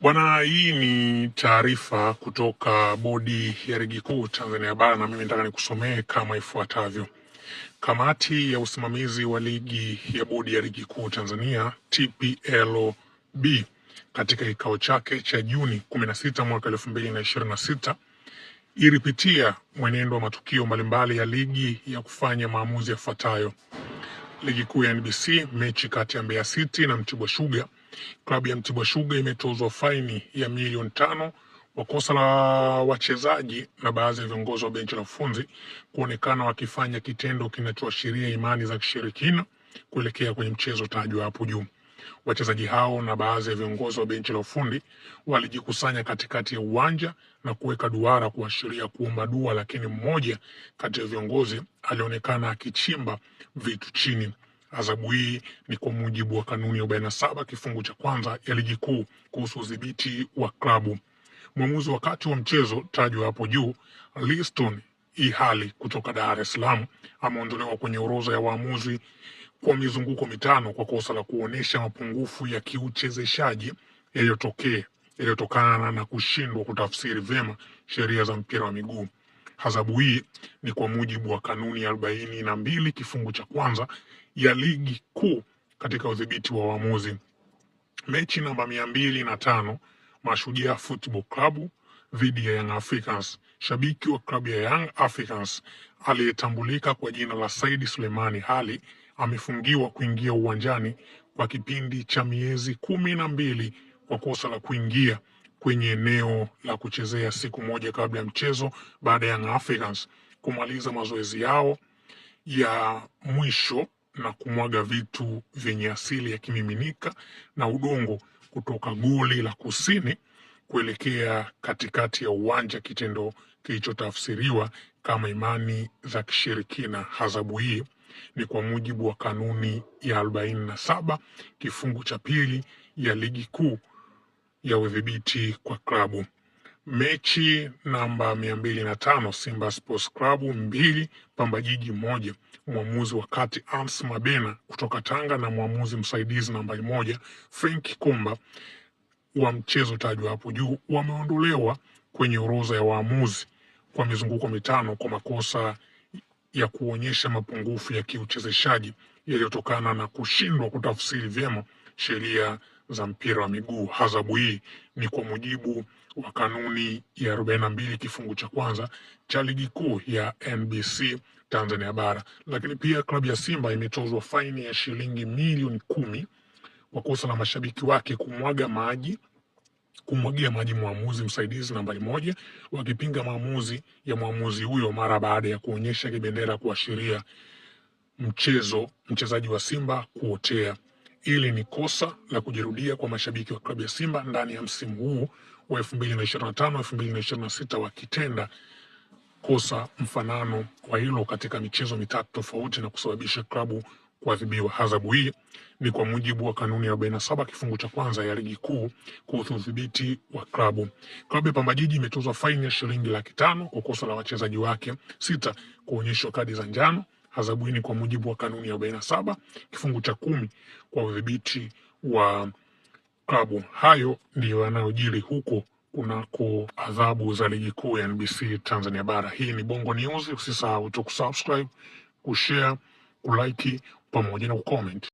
Bwana, hii ni taarifa kutoka Bodi ya Ligi Kuu Tanzania Bara na mimi nataka nikusomee kama ifuatavyo. Kamati ya usimamizi wa ligi ya Bodi ya Ligi Kuu Tanzania TPLB katika kikao chake cha Juni 16 mwaka 2026 ilipitia mwenendo wa matukio mbalimbali ya ligi ya kufanya maamuzi yafuatayo. Ligi kuu ya NBC, mechi kati ya Mbeya City na Mtibwa Sugar. Klabu ya Mtibwa Sugar imetozwa faini ya milioni 5 kwa kosa la wachezaji na baadhi ya viongozi wa benchi la ufundi kuonekana wakifanya kitendo kinachoashiria imani za kishirikina kuelekea kwenye mchezo tajwa hapo juu. Wachezaji hao na baadhi ya viongozi wa benchi la ufundi walijikusanya katikati ya uwanja na kuweka duara kuashiria kuomba dua, lakini mmoja kati ya viongozi alionekana akichimba vitu chini. Adhabu hii ni kwa mujibu wa kanuni ya 47 kifungu cha kwanza ya ligi kuu kuhusu udhibiti wa klabu. Mwamuzi wakati wa mchezo tajwa hapo juu, Liston Ihali kutoka Dar es Salaam, ameondolewa kwenye orodha ya waamuzi kwa mizunguko 5 kwa kosa la kuonesha mapungufu ya kiuchezeshaji yaliyotokana na kushindwa kutafsiri vyema sheria za mpira wa miguu. Adhabu hii ni kwa mujibu wa kanuni ya 42 kifungu cha kwanza ya ligi kuu katika udhibiti wa waamuzi. Mechi namba 205 Mashujaa Football Club dhidi ya Young Africans. Shabiki wa klabu ya Young Africans aliyetambulika kwa jina la Said Sulemani Hali amefungiwa kuingia uwanjani kwa kipindi cha miezi 12 kwa kosa la kuingia kwenye eneo la kuchezea siku moja kabla ya mchezo baada ya Young Africans kumaliza mazoezi yao ya mwisho na kumwaga vitu vyenye asili ya kimiminika na udongo kutoka goli la kusini kuelekea katikati ya uwanja, kitendo kilichotafsiriwa kama imani za kishirikina. Adhabu hii ni kwa mujibu wa kanuni ya 47 kifungu cha pili ya ligi kuu ya udhibiti kwa klabu. Mechi namba 205 Simba Sports Club 2 Pamba Jiji 1. Mwamuzi wa kati Ans Mabena kutoka Tanga na mwamuzi msaidizi nambari 1 Frank Komba wa mchezo tajwa hapo juu wameondolewa kwenye orodha ya waamuzi kwa mizunguko 5 kwa makosa ya kuonyesha mapungufu ya kiuchezeshaji yaliyotokana na kushindwa kutafsiri vyema sheria za mpira wa miguu. Adhabu hii ni kwa mujibu wa kanuni ya 42 kifungu cha kwanza cha ligi kuu ya NBC Tanzania Bara. Lakini pia klabu ya Simba imetozwa faini ya shilingi milioni 10 kwa kosa la mashabiki wake kumwagia maji mwamuzi msaidizi nambari 1 wakipinga maamuzi ya mwamuzi huyo mara baada ya kuonyesha kibendera kuashiria mchezaji wa Simba kuotea. Ili ni kosa la kujirudia kwa mashabiki wa klabu ya Simba ndani ya msimu huu wa 2025-2026 wakitenda kosa mfanano wa hilo katika michezo 3 tofauti na kusababisha klabu kuadhibiwa. Adhabu hii ni kwa mujibu wa kanuni ya 47 kifungu cha kwanza ya ligi kuu kuhusu udhibiti wa klabu. Klabu ya Pamba Jiji imetozwa faini ya shilingi 500,000 kwa kosa la wachezaji wake 6 kuonyeshwa kadi za njano. Adhabu hii ni kwa mujibu wa kanuni ya 47 kifungu cha 10 kwa udhibiti wa klabu. Hayo ndiyo yanayojiri huko kunako adhabu za ligi kuu ya NBC Tanzania Bara. Hii ni Bongo News. Usisahau kusubscribe, kushare, kulike pamoja na kucomment.